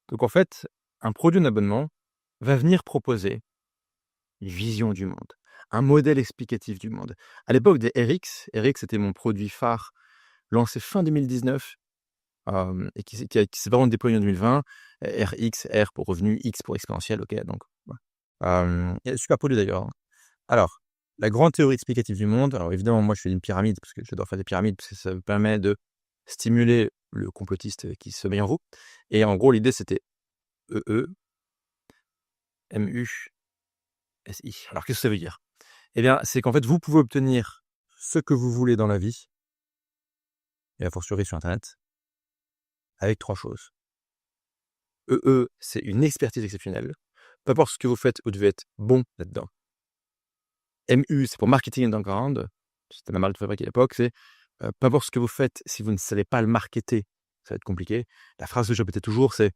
Donc en fait, un produit d'abonnement va venir proposer une vision du monde, un modèle explicatif du monde. À l'époque des RX c'était mon produit phare lancé fin 2019, et qui s'est vraiment déployé en 2020. RX, R pour revenu, X pour exponentiel, OK, donc voilà. Et super produit d'ailleurs, hein. Alors, la grande théorie explicative du monde, alors évidemment, moi je fais une pyramide parce que j'adore faire des pyramides parce que ça me permet de stimuler le complotiste qui sommeille en vous. Et en gros, l'idée c'était EE, MU, SI. Alors qu'est-ce que ça veut dire? Eh bien, c'est qu'en fait, vous pouvez obtenir ce que vous voulez dans la vie, et a fortiori sur internet, avec 3 choses. EE, c'est une expertise exceptionnelle. Peu importe ce que vous faites, vous devez être bon là-dedans. MU, c'est pour marketing and background. C'était ma marque de fabrique à l'époque, c'est, peu importe ce que vous faites, si vous ne savez pas le marketer, ça va être compliqué. La phrase que je répétais toujours, c'est,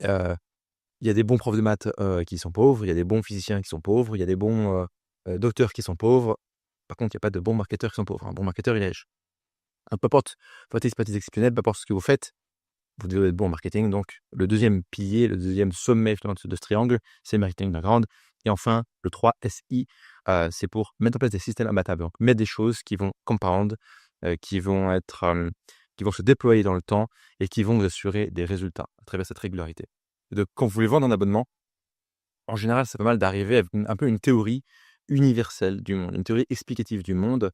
heu, il y a des bons profs de maths, qui sont pauvres, il y a des bons physiciens qui sont pauvres, il y a des bons, docteurs qui sont pauvres. Par contre, il y a pas de bons marketeurs qui sont pauvres. Un bon marketeur, il est riche. Peu importe votre expertise exceptionnelle, peu importe ce que vous faites, vous devez être bon en marketing. Donc le deuxième pilier, le deuxième sommet finalement de ce triangle, c'est le marketing background. Et enfin, le 3 SI, c'est pour mettre en place des systèmes imbattables. Donc mettre des choses qui vont compound, qui vont être, qui vont se déployer dans le temps et qui vont vous assurer des résultats à travers cette régularité. Et donc quand vous voulez vendre un abonnement, en général, c'est pas mal d'arriver avec un peu une théorie universelle du monde, une théorie explicative du monde,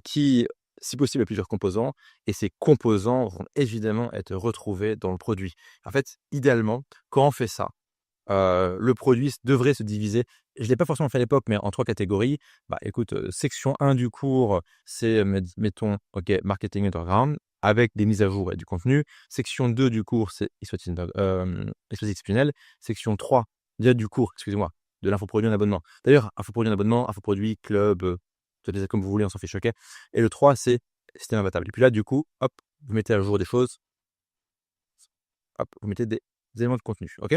qui, si possible, a plusieurs composants, et ces composants vont évidemment être retrouvés dans le produit. En fait, idéalement, quand on fait ça, le produit devrait se diviser, je ne l'ai pas forcément fait à l'époque, mais en 3 catégories. Bah, écoute, section 1 du cours, c'est, mettons, OK, marketing underground, avec des mises à jour et du contenu. Section 2 du cours, c'est expertise exceptionnelle. Section 3 déjà du cours, excusez-moi, de l'infoproduit en abonnement. D'ailleurs, infoproduit en abonnement, infoproduit, club, appelez ça comme vous voulez, on s'en fiche, OK? Et le 3, c'est système imbattable. Et puis là, du coup, hop, vous mettez à jour des choses, hop, vous mettez des éléments de contenu, OK?